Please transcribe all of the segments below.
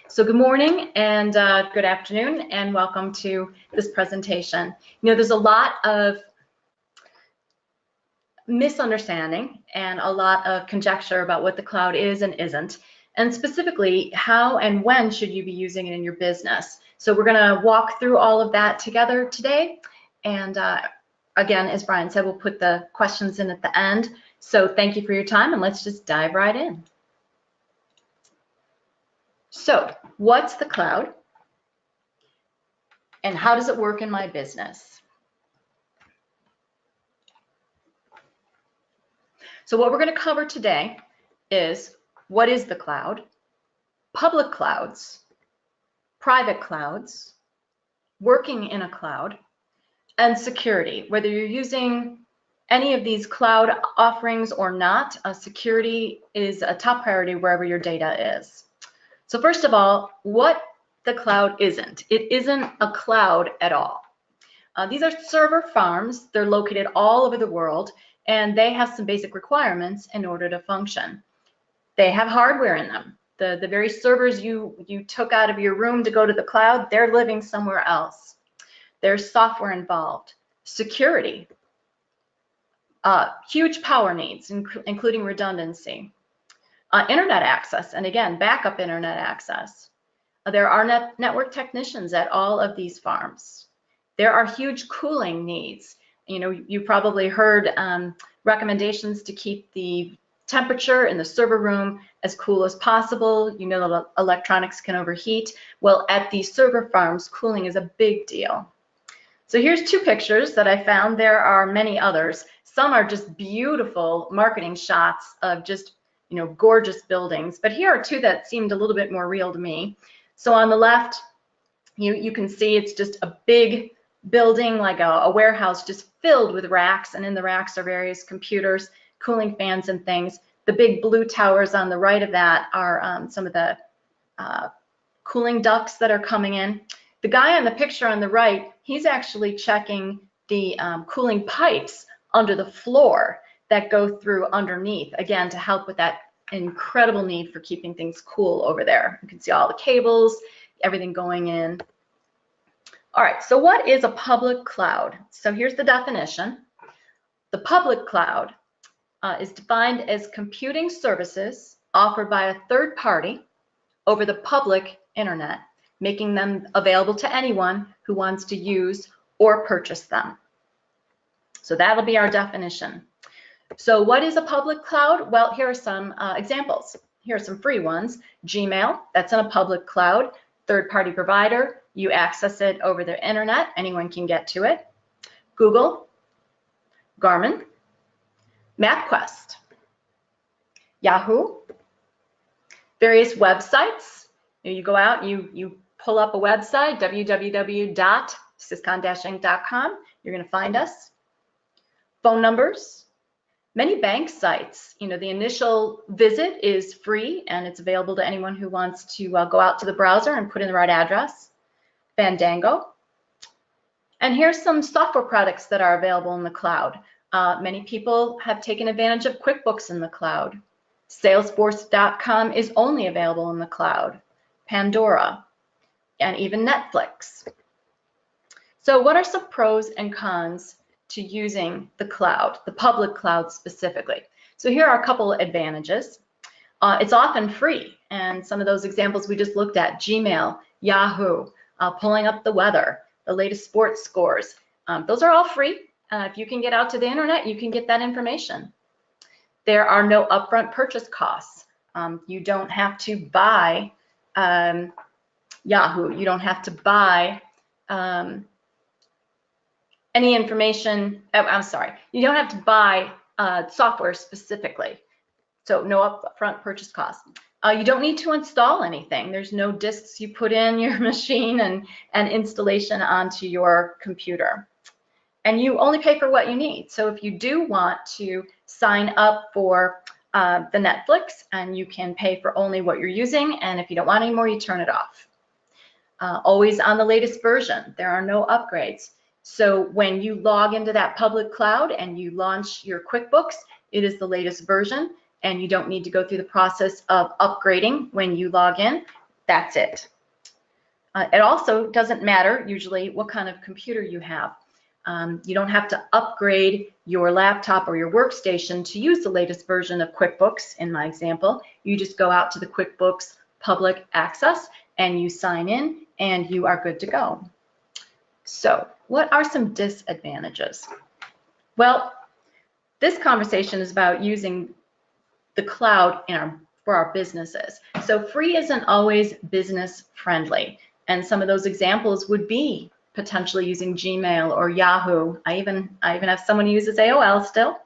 So good morning and good afternoon and welcome to this presentation. You know, there's a lot of misunderstanding and a lot of conjecture about what the cloud is and isn't, and specifically how and when should you be using it in your business. So we're going to walk through all of that together today, and again, as Brian said, we'll put the questions in at the end. So thank you for your time and let's just dive right in. So what's the cloud and how does it work in my business? So what we're going to cover today is what is the cloud, public clouds, private clouds, working in a cloud, and security. Whether you're using any of these cloud offerings or not, security is a top priority wherever your data is. So first of all, what the cloud isn't. It isn't a cloud at all. These are server farms. They're located all over the world, and they have some basic requirements in order to function. They have hardware in them. The very servers you took out of your room to go to the cloud, they're living somewhere else. There's software involved. Security. Huge power needs, including redundancy. Internet access, and again, backup internet access. There are network technicians at all of these farms. There are huge cooling needs. You know, you probably heard recommendations to keep the temperature in the server room as cool as possible. You know that electronics can overheat. Well, at these server farms, cooling is a big deal. So here's two pictures that I found. There are many others. Some are just beautiful marketing shots of just, you know, gorgeous buildings. But here are two that seemed a little bit more real to me. So on the left, you can see it's just a big building, like a warehouse, just filled with racks, and in the racks are various computers, cooling fans and things. The big blue towers on the right of that are some of the cooling ducts that are coming in. The guy on the picture on the right, he's actually checking the cooling pipes under the floor that go through underneath, again, to help with that incredible need for keeping things cool over there. You can see all the cables, everything going in. All right, so what is a public cloud? So here's the definition. The public cloud is defined as computing services offered by a third party over the public internet, making them available to anyone who wants to use or purchase them. So that'll be our definition. So what is a public cloud? Well, here are some examples. Here are some free ones. Gmail, that's in a public cloud, third-party provider. You access it over the internet. Anyone can get to it. Google, Garmin, MapQuest, Yahoo, various websites. You go out, you pull up a website, www.syscon-inc.com. You're going to find us. Phone numbers, many bank sites. You know, the initial visit is free and it's available to anyone who wants to go out to the browser and put in the right address. Fandango. And here's some software products that are available in the cloud. Many people have taken advantage of QuickBooks in the cloud. Salesforce.com is only available in the cloud. Pandora, and even Netflix. So what are some pros and cons to using the cloud, the public cloud specifically? So here are a couple of advantages. It's often free, and some of those examples we just looked at, Gmail, Yahoo, pulling up the weather, the latest sports scores, those are all free. If you can get out to the internet, you can get that information. There are no upfront purchase costs. You don't have to buy Yahoo. You don't have to buy any information. I'm sorry. You don't have to buy software specifically. So no upfront purchase costs. You don't need to install anything. There's no disks you put in your machine and installation onto your computer. And you only pay for what you need. So if you do want to sign up for the Netflix, and you can pay for only what you're using, and if you don't want any more, you turn it off. Always on the latest version. There are no upgrades. So when you log into that public cloud and you launch your QuickBooks, it is the latest version, and you don't need to go through the process of upgrading when you log in. That's it. It also doesn't matter usually what kind of computer you have. You don't have to upgrade your laptop or your workstation to use the latest version of QuickBooks. In my example, you just go out to the QuickBooks public access and you sign in and you are good to go. So what are some disadvantages? Well, this conversation is about using the cloud for our businesses. So free isn't always business friendly. And some of those examples would be potentially using Gmail or Yahoo. I even have someone who uses AOL still,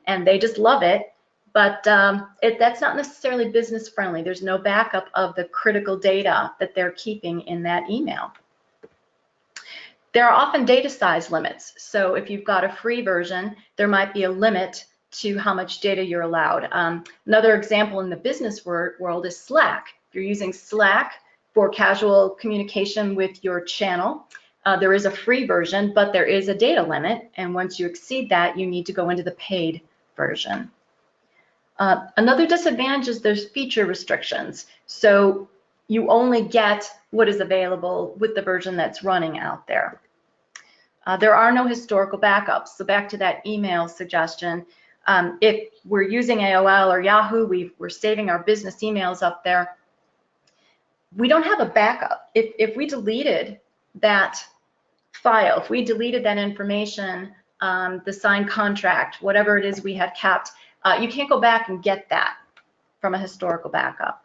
and they just love it. But that's not necessarily business friendly. There's no backup of the critical data that they're keeping in that email. There are often data size limits. So if you've got a free version, there might be a limit to how much data you're allowed. Another example in the business world is Slack. If you're using Slack for casual communication with your channel, there is a free version, but there is a data limit. And once you exceed that, you need to go into the paid version. Another disadvantage is there's feature restrictions. So you only get what is available with the version that's running out there. There are no historical backups. So back to that email suggestion, if we're using AOL or Yahoo, we're saving our business emails up there. We don't have a backup. If we deleted that file, if we deleted that information, the signed contract, whatever it is we had kept, you can't go back and get that from a historical backup.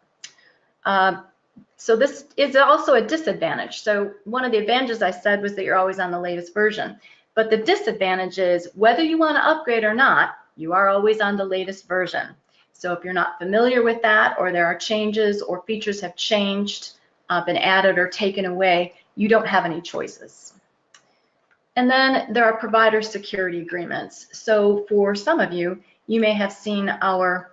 So this is also a disadvantage. So one of the advantages I said was that you're always on the latest version. But the disadvantage is whether you want to upgrade or not, you are always on the latest version. So if you're not familiar with that, or there are changes or features have changed, been added or taken away, you don't have any choices. And then there are provider security agreements. So for some of you, you may have seen our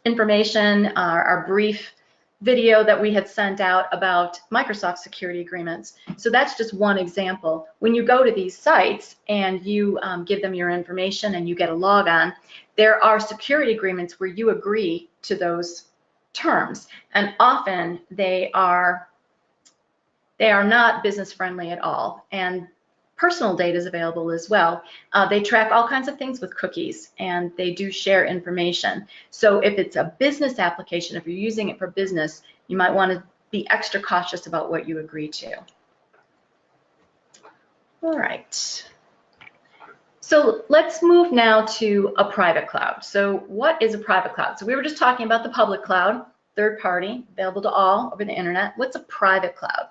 information, our brief video that we had sent out about Microsoft security agreements. So that's just one example. When you go to these sites and you give them your information and you get a log on, there are security agreements where you agree to those terms. And often they are not business friendly at all. And personal data is available as well. They track all kinds of things with cookies, and they do share information. So if it's a business application, if you're using it for business, you might want to be extra cautious about what you agree to. All right. So let's move now to a private cloud. So what is a private cloud? So we were just talking about the public cloud, third party, available to all over the internet. What's a private cloud?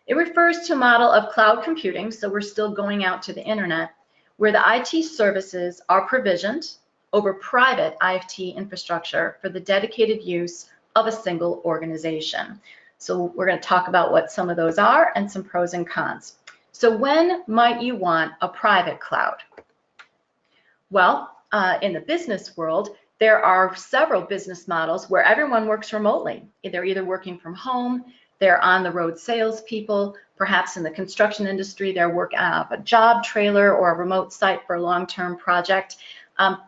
It refers to a model of cloud computing, so we're still going out to the internet, where the IT services are provisioned over private IT infrastructure for the dedicated use of a single organization. So we're going to talk about what some of those are and some pros and cons. So when might you want a private cloud? Well, in the business world, there are several business models where everyone works remotely. They're either working from home, they're on-the-road salespeople, perhaps in the construction industry, they're working out of a job trailer or a remote site for a long-term project.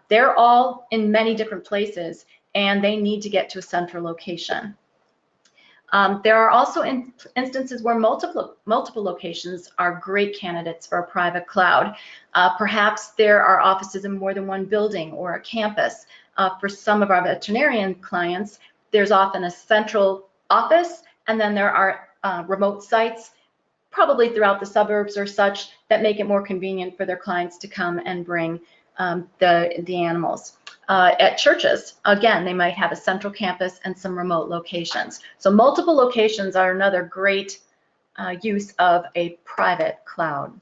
They're all in many different places, and they need to get to a central location. There are also instances where multiple locations are great candidates for a private cloud. Perhaps there are offices in more than one building or a campus. For some of our veterinarian clients, there's often a central office, and then there are remote sites, probably throughout the suburbs or such, that make it more convenient for their clients to come and bring the animals. At churches, again, they might have a central campus and some remote locations. So multiple locations are another great use of a private cloud.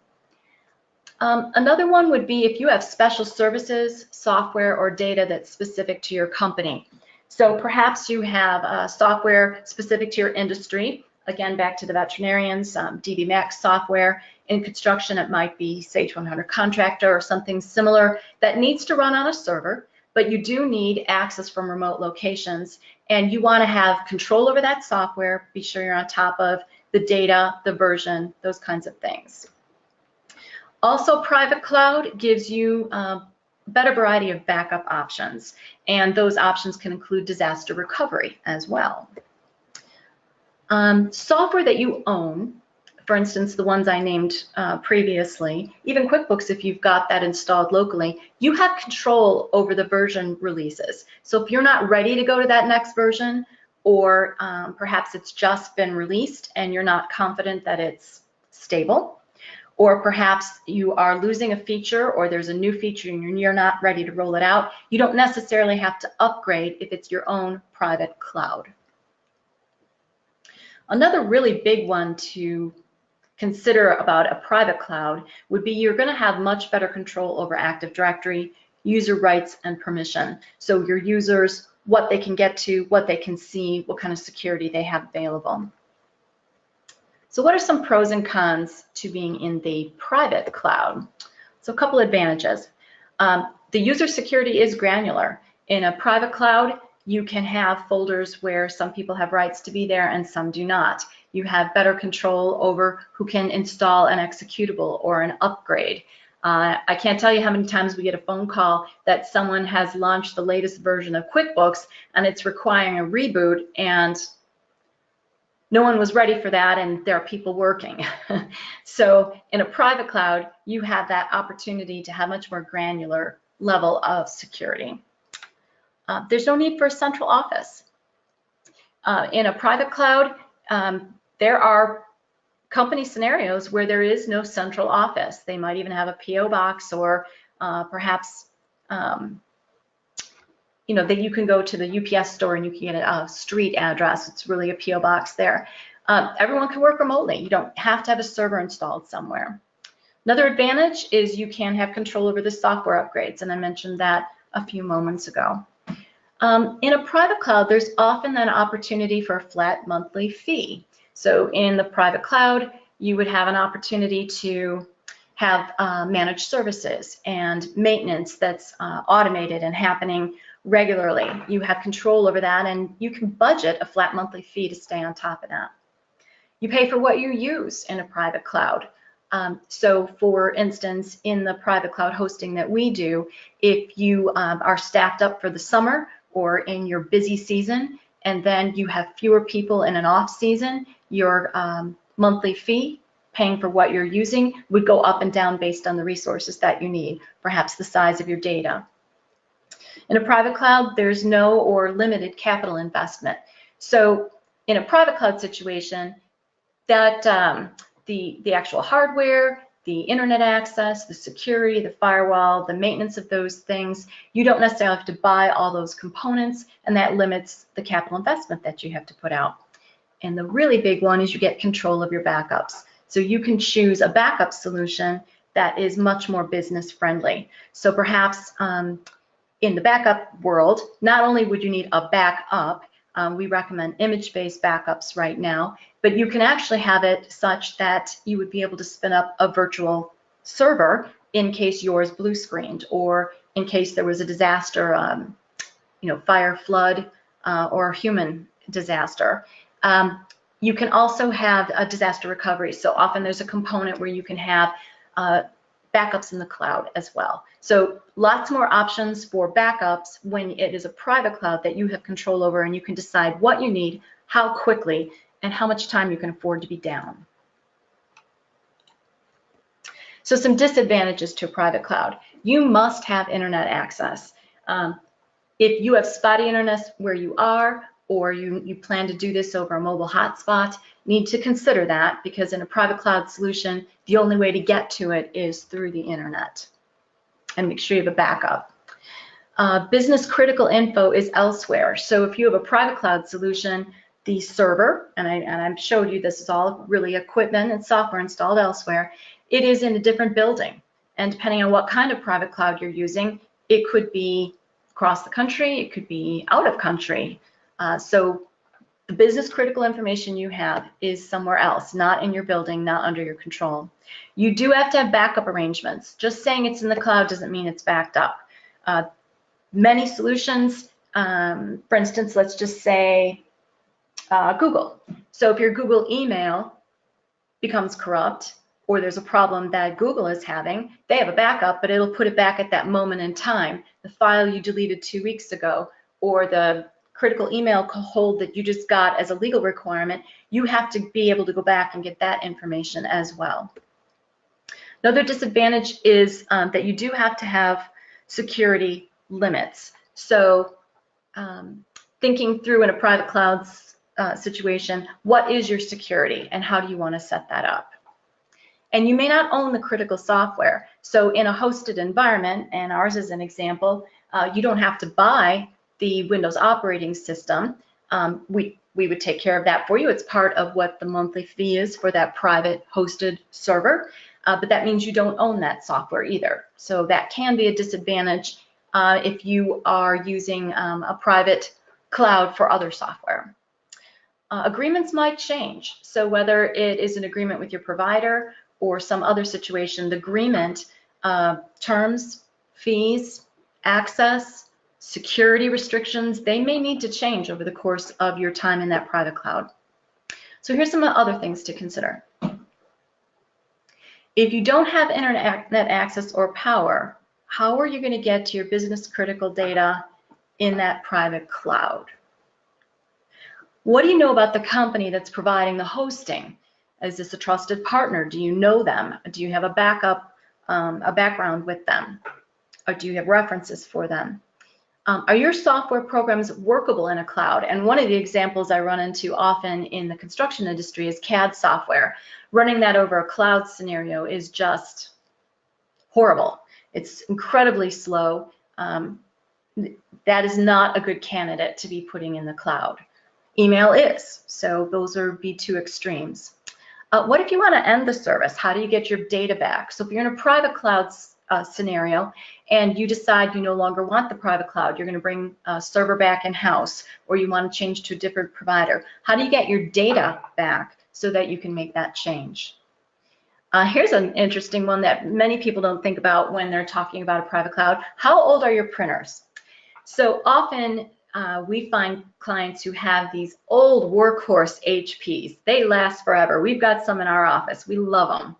Another one would be if you have special services, software, or data that's specific to your company. So perhaps you have software specific to your industry. Again, back to the veterinarians, DB Max software. In construction, it might be Sage 100 Contractor or something similar that needs to run on a server, but you do need access from remote locations, and you want to have control over that software, be sure you're on top of the data, the version, those kinds of things. Also, private cloud gives you a better variety of backup options, and those options can include disaster recovery as well. Software that you own, for instance, the ones I named previously, even QuickBooks, if you've got that installed locally, you have control over the version releases. So if you're not ready to go to that next version, or perhaps it's just been released and you're not confident that it's stable, or perhaps you are losing a feature or there's a new feature and you're not ready to roll it out, you don't necessarily have to upgrade if it's your own private cloud. Another really big one to consider about a private cloud would be you're going to have much better control over Active Directory, user rights, and permission. So your users, what they can get to, what they can see, what kind of security they have available. So what are some pros and cons to being in the private cloud? So a couple advantages. The user security is granular. In a private cloud, you can have folders where some people have rights to be there and some do not. You have better control over who can install an executable or an upgrade. I can't tell you how many times we get a phone call that someone has launched the latest version of QuickBooks and it's requiring a reboot, and no one was ready for that, and there are people working. So in a private cloud, you have that opportunity to have much more granular level of security. There's no need for a central office. In a private cloud, there are company scenarios where there is no central office. They might even have a PO box, or perhaps you know, that you can go to the UPS store and you can get a street address. It's really a PO box there. Everyone can work remotely. You don't have to have a server installed somewhere. Another advantage is you can have control over the software upgrades, and I mentioned that a few moments ago. In a private cloud, there's often an opportunity for a flat monthly fee. So in the private cloud, you would have an opportunity to have managed services and maintenance that's automated and happening regularly. You have control over that, and you can budget a flat monthly fee to stay on top of that. You pay for what you use in a private cloud. So for instance, in the private cloud hosting that we do, if you are staffed up for the summer or in your busy season, and then you have fewer people in an off season, your monthly fee, paying for what you're using, would go up and down based on the resources that you need, perhaps the size of your data. In a private cloud, there's no or limited capital investment. So in a private cloud situation, that the actual hardware, the internet access, the security, the firewall, the maintenance of those things, you don't necessarily have to buy all those components, and that limits the capital investment that you have to put out. And the really big one is you get control of your backups. So you can choose a backup solution that is much more business friendly. So perhaps in the backup world, not only would you need a backup, we recommend image-based backups right now, but you can actually have it such that you would be able to spin up a virtual server in case yours blue screened, or in case there was a disaster, you know, fire, flood, or human disaster. You can also have a disaster recovery. So often there's a component where you can have backups in the cloud as well. So lots more options for backups when it is a private cloud that you have control over, and you can decide what you need, how quickly, and how much time you can afford to be down. So some disadvantages to a private cloud. You must have internet access. If you have spotty internet where you are, or you plan to do this over a mobile hotspot, need to consider that, because in a private cloud solution, the only way to get to it is through the internet. And make sure you have a backup. Business critical info is elsewhere. So if you have a private cloud solution, the server, and I showed you this is all really equipment and software installed elsewhere, it is in a different building. And depending on what kind of private cloud you're using, it could be across the country, it could be out of country. So the business critical information you have is somewhere else, not in your building, not under your control. You do have to have backup arrangements. Just saying it's in the cloud doesn't mean it's backed up. Many solutions, for instance, let's just say Google. So if your Google email becomes corrupt, or there's a problem that Google is having, they have a backup, but it'll put it back at that moment in time. The file you deleted 2 weeks ago, or the critical email hold that you just got as a legal requirement, you have to be able to go back and get that information as well. Another disadvantage is that you do have to have security limits. So thinking through in a private cloud situation, what is your security and how do you want to set that up? And you may not own the critical software. So in a hosted environment, and ours is an example, you don't have to buy the Windows operating system. We would take care of that for you. It's part of what the monthly fee is for that private hosted server, but that means you don't own that software either. So that can be a disadvantage if you are using a private cloud for other software. Agreements might change. So whether it is an agreement with your provider or some other situation, the agreement terms, fees, access, security restrictions, they may need to change over the course of your time in that private cloud. So here's some other things to consider. If you don't have internet access or power, how are you going to get to your business critical data in that private cloud? What do you know about the company that's providing the hosting? Is this a trusted partner? Do you know them? Do you have a background with them? Or do you have references for them? Are your software programs workable in a cloud? And one of the examples I run into often in the construction industry is CAD software. Running that over a cloud scenario is just horrible. It's incredibly slow. That is not a good candidate to be putting in the cloud. Email is, so those would be two extremes. What if you want to end the service? How do you get your data back? So if you're in a private cloud scenario and you decide you no longer want the private cloud, you're going to bring a server back in-house, or you want to change to a different provider, how do you get your data back so that you can make that change? Here's an interesting one that many people don't think about when they're talking about a private cloud. How old are your printers? So often we find clients who have these old workhorse HPs. They last forever. We've got some in our office. We love them.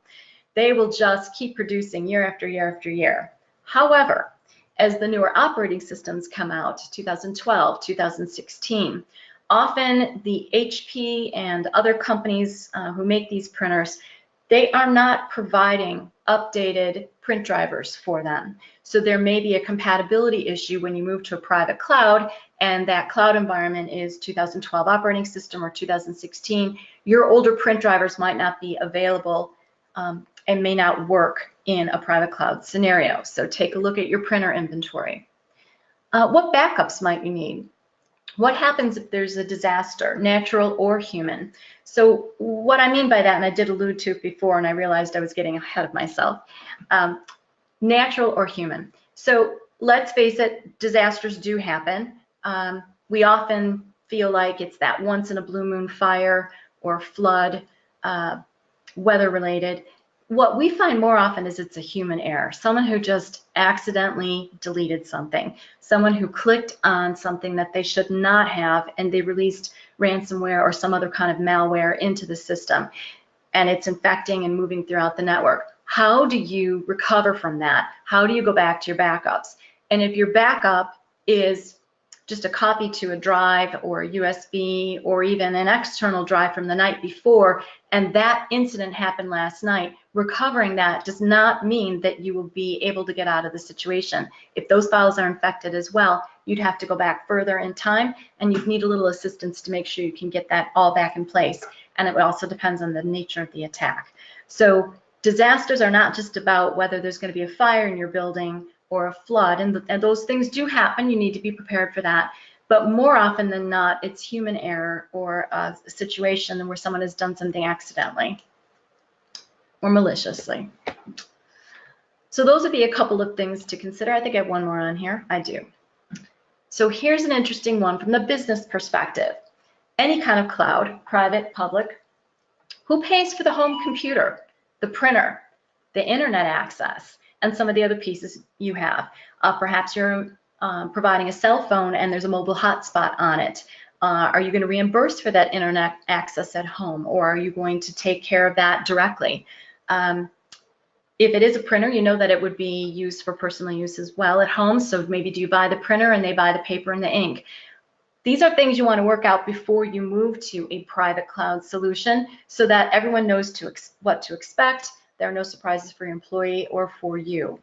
They will just keep producing year after year after year. However, as the newer operating systems come out, 2012, 2016, often the HP and other companies who make these printers, they are not providing updated print drivers for them. So there may be a compatibility issue when you move to a private cloud and that cloud environment is 2012 operating system or 2016. Your older print drivers might not be available and may not work in a private cloud scenario. So take a look at your printer inventory. What backups might you need? What happens if there's a disaster, natural or human? So what I mean by that, and I did allude to it before and I realized I was getting ahead of myself, natural or human. So let's face it, disasters do happen. We often feel like it's that once in a blue moon fire or flood, weather related. What we find more often is it's a human error, someone who just accidentally deleted something, someone who clicked on something that they should not have and they released ransomware or some other kind of malware into the system and it's infecting and moving throughout the network. How do you recover from that? How do you go back to your backups? And if your backup is just a copy to a drive or a USB or even an external drive from the night before, and that incident happened last night, recovering that does not mean that you will be able to get out of the situation. If those files are infected as well, you'd have to go back further in time and you'd need a little assistance to make sure you can get that all back in place. And it also depends on the nature of the attack. So disasters are not just about whether there's going to be a fire in your building or a flood, and those things do happen. You need to be prepared for that. But more often than not, it's human error or a situation where someone has done something accidentally or maliciously. So those would be a couple of things to consider. I think I have one more on here. I do. So here's an interesting one from the business perspective. Any kind of cloud, private, public, who pays for the home computer, the printer, the internet access, and some of the other pieces you have? Perhaps you're providing a cell phone and there's a mobile hotspot on it. Are you going to reimburse for that internet access at home, or are you going to take care of that directly? If it is a printer, you know that it would be used for personal use as well at home. So maybe do you buy the printer and they buy the paper and the ink? These are things you want to work out before you move to a private cloud solution so that everyone knows what to expect. There are no surprises for your employee or for you.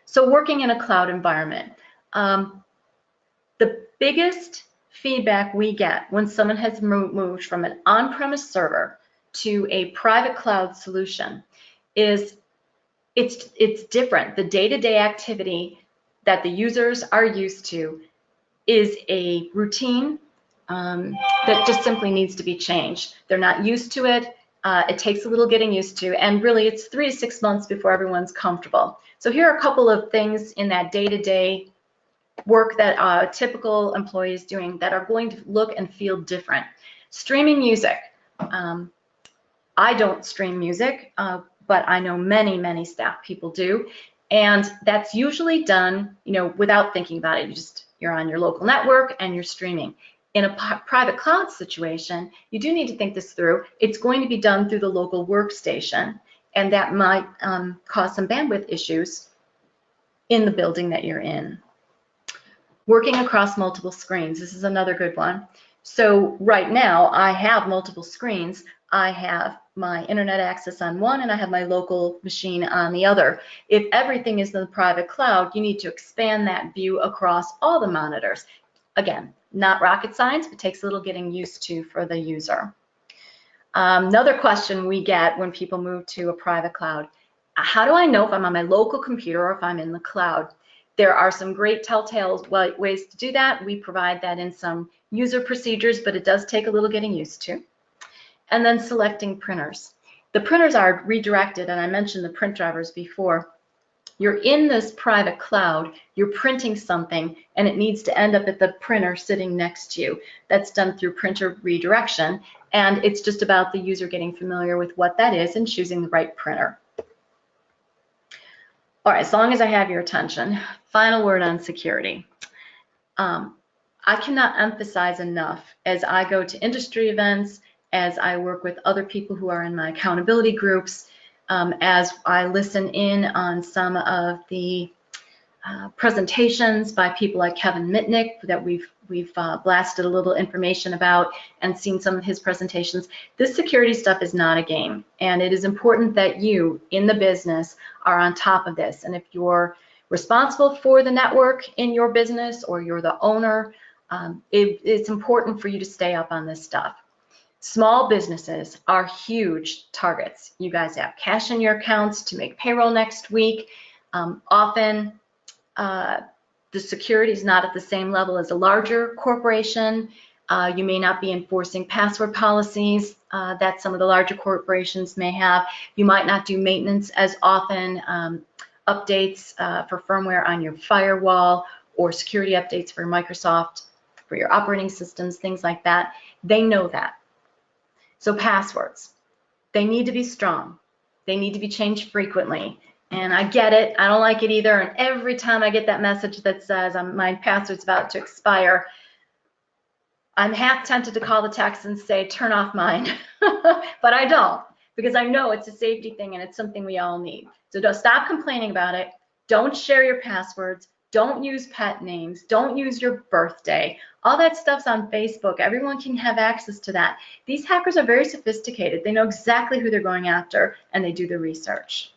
So working in a cloud environment. The biggest feedback we get when someone has moved from an on-premise server to a private cloud solution is it's different. The day-to-day activity that the users are used to is a routine that just simply needs to be changed. They're not used to it. It takes a little getting used to, and really it's 3 to 6 months before everyone's comfortable. So here are a couple of things in that day-to-day work that a typical employee is doing that are going to look and feel different. Streaming music. I don't stream music, but I know many staff people do, and that's usually done, without thinking about it. You're on your local network and you're streaming. In a private cloud situation, you do need to think this through. It's going to be done through the local workstation, and that might cause some bandwidth issues in the building that you're in. Working across multiple screens. This is another good one. So right now, I have multiple screens. I have my internet access on one, and I have my local machine on the other. If everything is in the private cloud, you need to expand that view across all the monitors. Again, not rocket science, but takes a little getting used to for the user. Another question we get when people move to a private cloud: how do I know if I'm on my local computer or if I'm in the cloud? There are some great telltale ways to do that. We provide that in some user procedures, but it does take a little getting used to. And then selecting printers. The printers are redirected, and I mentioned the print drivers before. You're in this private cloud, you're printing something, and it needs to end up at the printer sitting next to you. That's done through printer redirection, and it's just about the user getting familiar with what that is and choosing the right printer. All right, as long as I have your attention, final word on security. I cannot emphasize enough, as I go to industry events, as I work with other people who are in my accountability groups, as I listen in on some of the presentations by people like Kevin Mitnick that we've blasted a little information about and seen some of his presentations. This security stuff is not a game, and it is important that you in the business are on top of this. And if you're responsible for the network in your business or you're the owner, it's important for you to stay up on this stuff. Small businesses are huge targets. You guys have cash in your accounts to make payroll next week. Often the security is not at the same level as a larger corporation. You may not be enforcing password policies that some of the larger corporations may have. You might not do maintenance as often, updates for firmware on your firewall, or security updates for Microsoft, for your operating systems, things like that. They know that. So passwords, they need to be strong. They need to be changed frequently. And I get it, I don't like it either. And every time I get that message that says my password's about to expire, I'm half tempted to call the text and say, turn off mine. But I don't, because I know it's a safety thing and it's something we all need. So don't stop complaining about it. Don't share your passwords. Don't use pet names. Don't use your birthday. All that stuff's on Facebook. Everyone can have access to that. These hackers are very sophisticated. They know exactly who they're going after, and they do the research.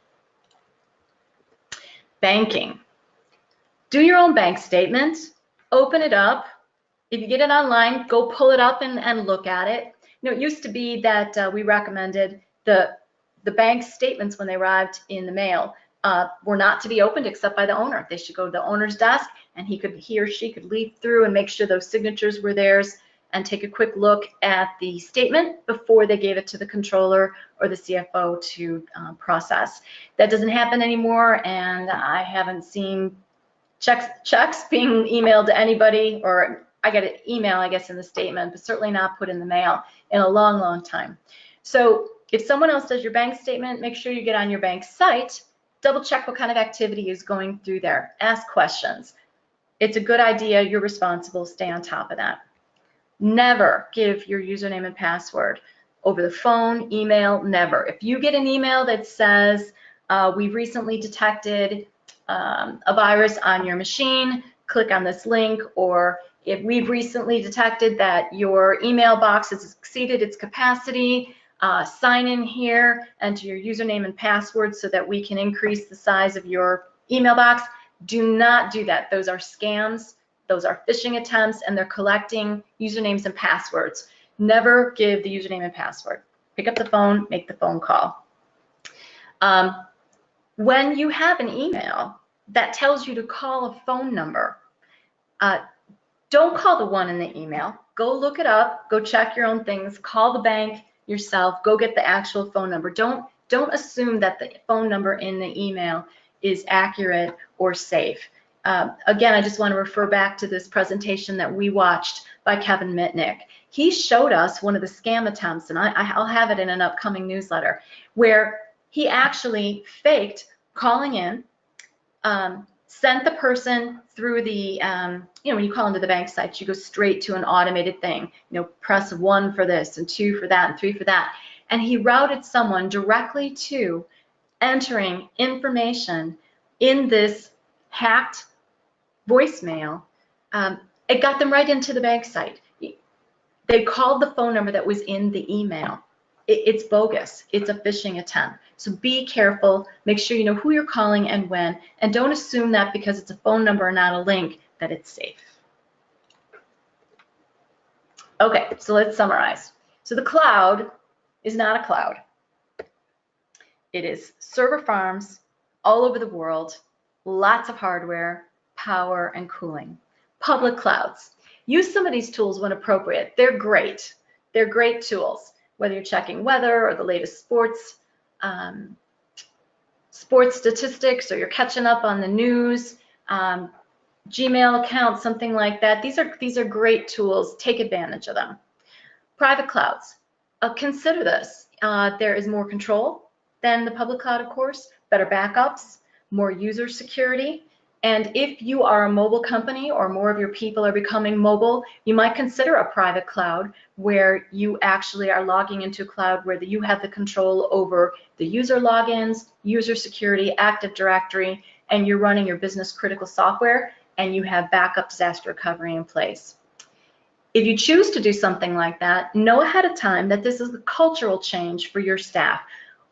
Banking. Do your own bank statement. Open it up. If you get it online, go pull it up and look at it. It used to be that we recommended the bank statements when they arrived in the mail were not to be opened except by the owner. They should go to the owner's desk, and he or she could leaf through and make sure those signatures were theirs and take a quick look at the statement before they gave it to the controller or the CFO to process. That doesn't happen anymore, and I haven't seen checks being emailed to anybody, or I get an email, I guess, in the statement, but certainly not put in the mail in a long time. So if someone else does your bank statement, make sure you get on your bank site, double check what kind of activity is going through there. Ask questions. It's a good idea. You're responsible. Stay on top of that. Never give your username and password Over the phone, email, never. If you get an email that says, we've recently detected a virus on your machine, click on this link, or if we've recently detected that your email box has exceeded its capacity, sign in here, enter your username and password so that we can increase the size of your email box. Do not do that. Those are scams. Those are phishing attempts, and they're collecting usernames and passwords. Never give the username and password. Pick up the phone, make the phone call. When you have an email that tells you to call a phone number, don't call the one in the email. Go look it up, go check your own things, call the bank yourself, go get the actual phone number. Don't assume that the phone number in the email is accurate or safe. Again, I just want to refer back to this presentation that we watched by Kevin Mitnick. He showed us one of the scam attempts, and I'll have it in an upcoming newsletter, where he actually faked calling in, sent the person through the, when you call into the bank site, you go straight to an automated thing. Press 1 for this, and 2 for that, and 3 for that. And he routed someone directly to entering information in this hacked voicemail. It got them right into the bank site. They called the phone number that was in the email. It's bogus. It's a phishing attempt. So be careful. Make sure you know who you're calling and when, and don't assume that because it's a phone number and not a link that it's safe. Okay, so let's summarize. So the cloud is not a cloud. It is server farms all over the world, lots of hardware, power, and cooling. Public clouds. Use some of these tools when appropriate. They're great. They're great tools, whether you're checking weather or the latest sports statistics, or you're catching up on the news, Gmail account, something like that. These are great tools. Take advantage of them. Private clouds. Consider this. There is more control than the public cloud, of course, better backups, more user security. And if you are a mobile company or more of your people are becoming mobile, you might consider a private cloud where you actually are logging into a cloud where you have the control over the user logins, user security, Active Directory, and you're running your business critical software, and you have backup disaster recovery in place. If you choose to do something like that, know ahead of time that this is a cultural change for your staff.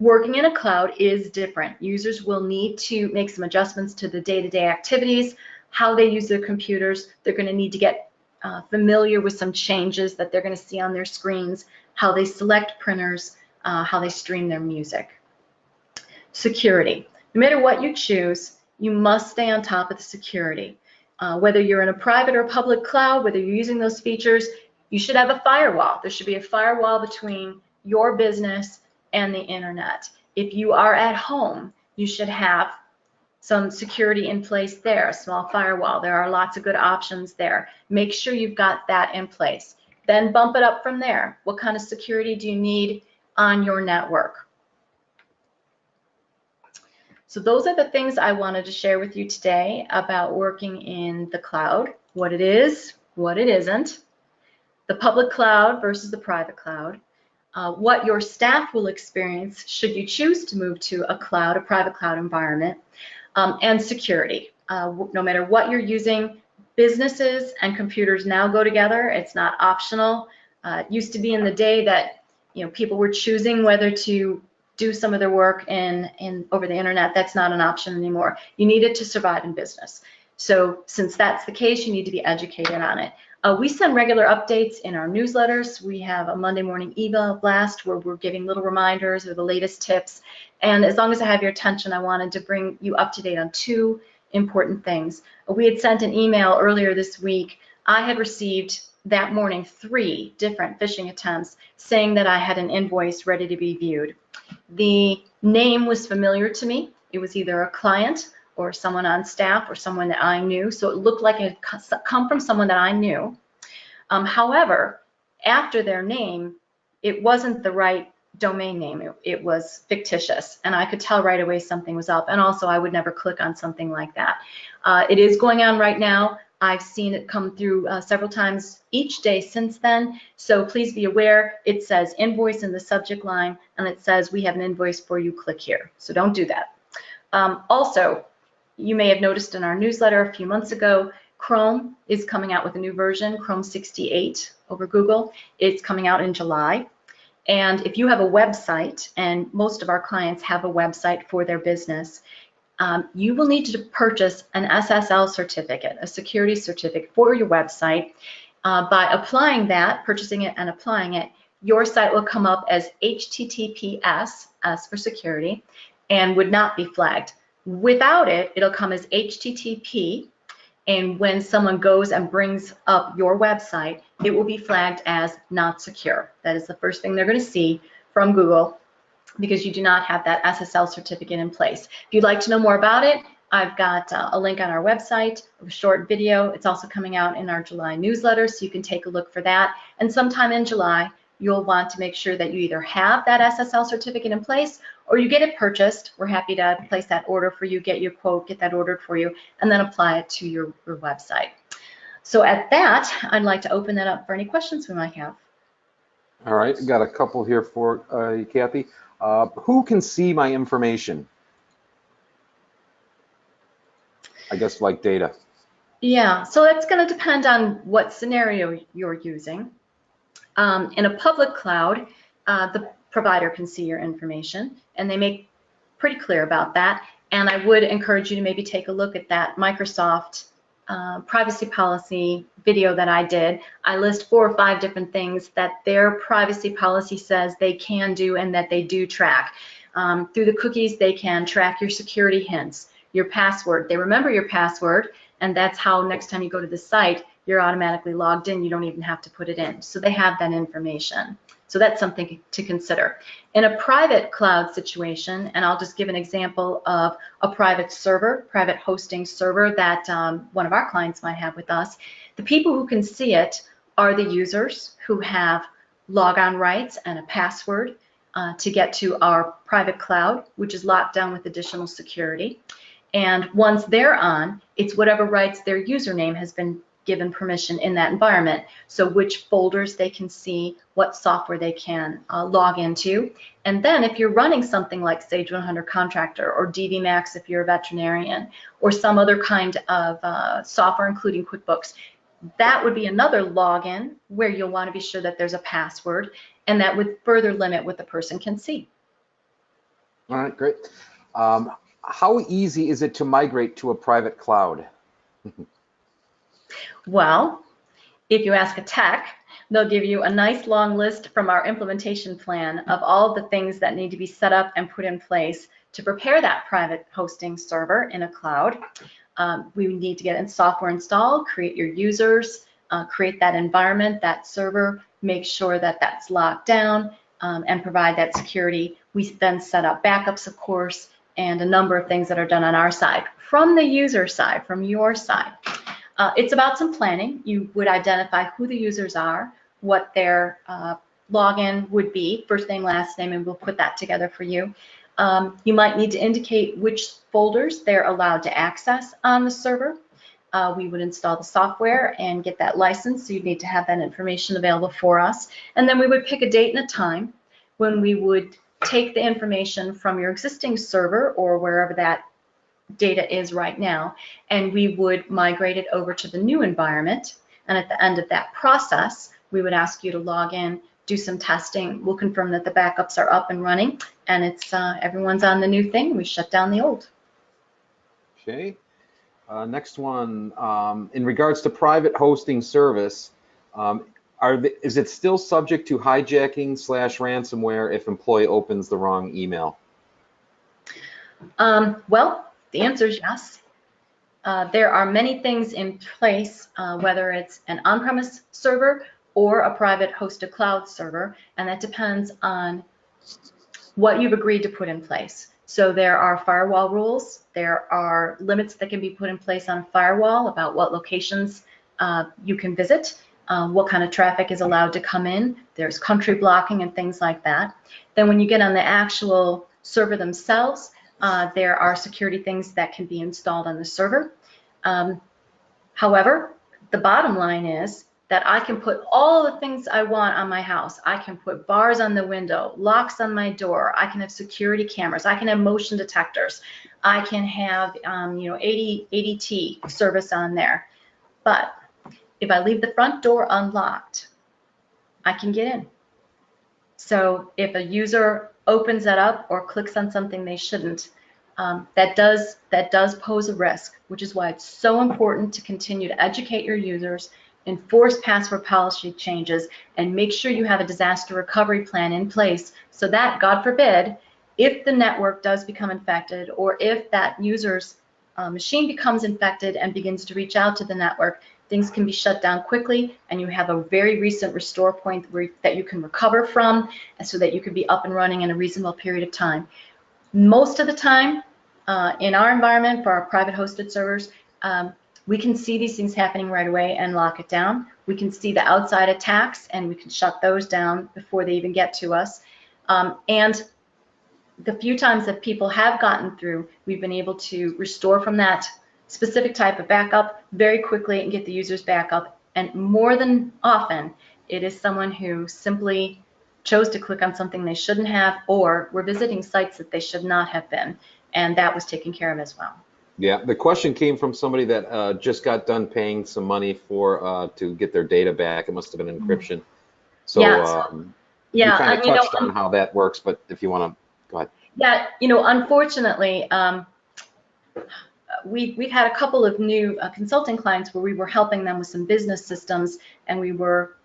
Working in a cloud is different. Users will need to make some adjustments to the day-to-day activities, how they use their computers. They're going to need to get familiar with some changes that they're going to see on their screens, how they select printers, how they stream their music. Security. No matter what you choose, you must stay on top of the security. Whether you're in a private or public cloud, whether you're using those features, you should have a firewall. There should be a firewall between your business and the internet. If you are at home, you should have some security in place there, a small firewall. There are lots of good options there. Make sure you've got that in place. Then bump it up from there. What kind of security do you need on your network? So those are the things I wanted to share with you today about working in the cloud, what it is, what it isn't, the public cloud versus the private cloud, what your staff will experience should you choose to move to a cloud, a private cloud environment, and security. No matter what you're using, businesses and computers now go together. It's not optional. It used to be in the day that people were choosing whether to do some of their work over the internet. That's not an option anymore. You need it to survive in business. So since that's the case, you need to be educated on it. We send regular updates in our newsletters. We have a Monday morning email blast where we're giving little reminders or the latest tips. And as long as I have your attention, I wanted to bring you up to date on 2 important things. We had sent an email earlier this week. I had received that morning 3 different phishing attempts saying that I had an invoice ready to be viewed. The name was familiar to me. It was either a client or someone on staff or someone that I knew. So it looked like it had come from someone that I knew. However, after their name, it wasn't the right domain name. It was fictitious, and I could tell right away something was up. And also, I would never click on something like that. It is going on right now. I've seen it come through several times each day since then. So please be aware, it says invoice in the subject line, and it says we have an invoice for you, click here. So don't do that. Also, you may have noticed in our newsletter a few months ago, Chrome is coming out with a new version, Chrome 68 over Google. It's coming out in July. And if you have a website, and most of our clients have a website for their business, you will need to purchase an SSL certificate, a security certificate for your website. By applying that, purchasing it and applying it, your site will come up as HTTPS, as for security, and would not be flagged. Without it, it'll come as HTTP, and when someone goes and brings up your website, it will be flagged as not secure. That is the first thing they're going to see from Google, because you do not have that SSL certificate in place. If you'd like to know more about it, I've got a link on our website, a short video. It's also coming out in our July newsletter, so you can take a look for that. And sometime in July, you'll want to make sure that you either have that SSL certificate in place or you get it purchased. We're happy to place that order for you, get your quote, get that ordered for you, and then apply it to your website. So at that, I'd like to open that up for any questions we might have. All right, got a couple here for you, Kathy. Who can see my information? I guess like data. Yeah, so that's going to depend on what scenario you're using. In a public cloud, the provider can see your information, and they make pretty clear about that. And I would encourage you to maybe take a look at that Microsoft privacy policy video that I did. I list 4 or 5 different things that their privacy policy says they can do and that they do track. Through the cookies, they can track your security hints, your password. They remember your password, and that's how next time you go to the site, you're automatically logged in. You don't even have to put it in. So they have that information. So that's something to consider. In a private cloud situation, and I'll just give an example of a private server, private hosting server that one of our clients might have with us, the people who can see it are the users who have logon rights and a password to get to our private cloud, which is locked down with additional security. And once they're on, it's whatever rights their username has been given permission in that environment. So which folders they can see, what software they can log into. And then if you're running something like Sage 100 Contractor or DV Max if you're a veterinarian, or some other kind of software, including QuickBooks, that would be another login where you'll want to be sure that there's a password, and that would further limit what the person can see. All right, great. How easy is it to migrate to a private cloud? Well, if you ask a tech, they'll give you a nice long list from our implementation plan of all the things that need to be set up and put in place to prepare that private hosting server in a cloud. We need to get software installed, create your users, create that environment, that server, make sure that that's locked down, and provide that security. We then set up backups, of course, and a number of things that are done on our side. From the user side, from your side, it's about some planning. You would identify who the users are, what their login would be, first name, last name, and we'll put that together for you. You might need to indicate which folders they're allowed to access on the server. We would install the software and get that license, so you'd need to have that information available for us. And then we would pick a date and a time when we would take the information from your existing server or wherever that data is right now, and we would migrate it over to the new environment. And at the end of that process, we would ask you to log in, do some testing. We'll confirm that the backups are up and running, and it's everyone's on the new thing. We shut down the old. Okay. Next one, in regards to private hosting service, is it still subject to hijacking / ransomware if employee opens the wrong email? Well, the answer is yes. There are many things in place, whether it's an on-premise server or a private hosted cloud server, and that depends on what you've agreed to put in place. So there are firewall rules, there are limits that can be put in place on a firewall about what locations you can visit, what kind of traffic is allowed to come in, there's country blocking and things like that. Then when you get on the actual server themselves, there are security things that can be installed on the server. However, the bottom line is that I can put all the things I want on my house. I can put bars on the window, locks on my door. I can have security cameras. I can have motion detectors. I can have, ADT service on there. But if I leave the front door unlocked, I can get in. So if a user opens that up or clicks on something they shouldn't, that does pose a risk, which is why it's so important to continue to educate your users, enforce password policy changes, and make sure you have a disaster recovery plan in place so that, God forbid, if the network does become infected or if that user's machine becomes infected and begins to reach out to the network, things can be shut down quickly and you have a very recent restore point that you can recover from, and so that you can be up and running in a reasonable period of time. Most of the time, in our environment for our private hosted servers, we can see these things happening right away and lock it down. We can see the outside attacks and we can shut those down before they even get to us. And the few times that people have gotten through, we've been able to restore from that specific type of backup very quickly and get the users back up. And more than often, it is someone who simply chose to click on something they shouldn't have, or were visiting sites that they should not have been, and that was taken care of as well. Yeah, the question came from somebody that just got done paying some money for to get their data back. It must have been encryption. So you kind of touched on how that works, but if you want to go ahead. Yeah, unfortunately, we've had a couple of new consulting clients where we were helping them with some business systems, and we were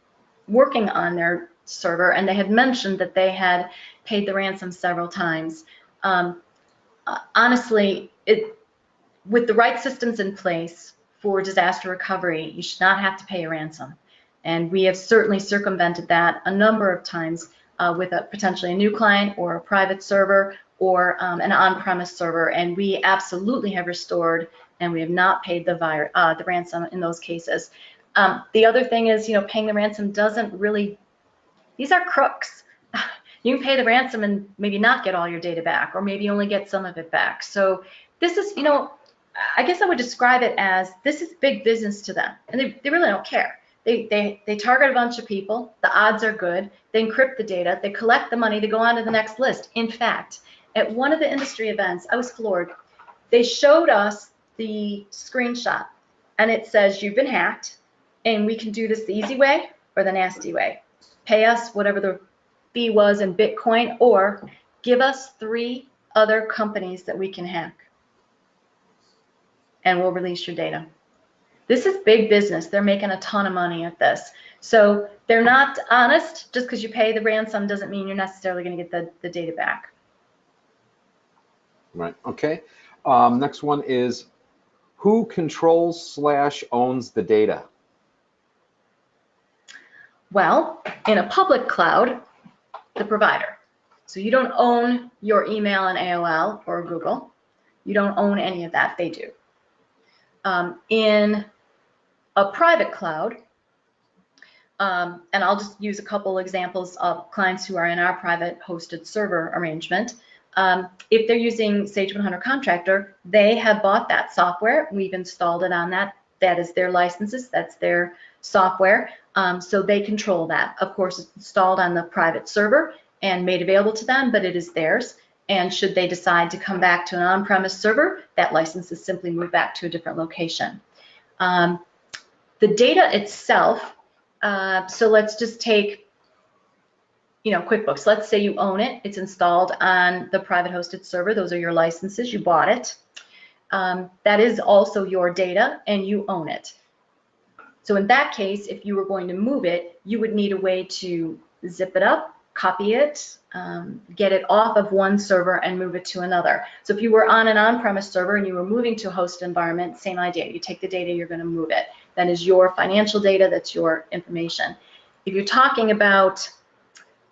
working on their server, and they had mentioned that they had paid the ransom several times. Honestly, with the right systems in place for disaster recovery, you should not have to pay a ransom. And we have certainly circumvented that a number of times with potentially a new client or a private server or an on-premise server, and we absolutely have restored, and we have not paid the ransom in those cases. The other thing is, paying the ransom doesn't really, these are crooks. You can pay the ransom and maybe not get all your data back, or maybe only get some of it back. So this is, I guess I would describe it as, this is big business to them, and they really don't care. They target a bunch of people, the odds are good, they encrypt the data, they collect the money, they go on to the next list. In fact, at one of the industry events, I was floored. They showed us the screenshot, and it says, you've been hacked, and we can do this the easy way or the nasty way. Pay us whatever the fee was in Bitcoin, or give us 3 other companies that we can hack, and we'll release your data. This is big business. They're making a ton of money at this. So they're not honest. Just because you pay the ransom doesn't mean you're necessarily going to get the data back. Right. Okay. Next one is, who controls/owns the data? Well, in a public cloud, the provider. So you don't own your email and AOL or Google. You don't own any of that. They do. In a private cloud, and I'll just use a couple examples of clients who are in our private hosted server arrangement. If they're using Sage 100 Contractor, they have bought that software. We've installed it on that. That is their licenses. That's their software. So they control that. Of course, it's installed on the private server and made available to them, but it is theirs. And should they decide to come back to an on-premise server, that license is simply moved back to a different location. The data itself, so let's just take, QuickBooks. Let's say you own it. It's installed on the private hosted server. Those are your licenses. You bought it. That is also your data, and you own it. So in that case, if you were going to move it, you would need a way to zip it up, copy it, get it off of one server and move it to another. So if you were on an on-premise server and you were moving to a hosted environment, same idea. You take the data, you're going to move it. That is your financial data, that's your information. If you're talking about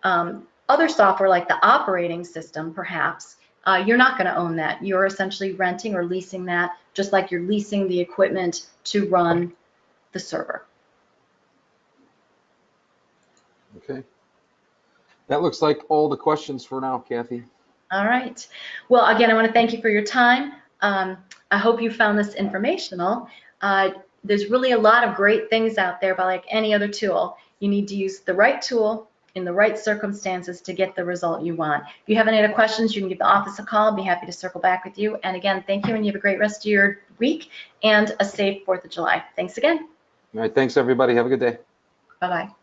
other software like the operating system, perhaps, you're not going to own that. You're essentially renting or leasing that, just like you're leasing the equipment to run the server. Okay. That looks like all the questions for now, Kathy. All right. Well, again, I want to thank you for your time. I hope you found this informational. there's really a lot of great things out there, but like any other tool, you need to use the right tool in the right circumstances to get the result you want. If you have any other questions, you can give the office a call. I'll be happy to circle back with you. And again, thank you, and you have a great rest of your week and a safe 4th of July. Thanks again. All right, thanks everybody. Have a good day. Bye-bye.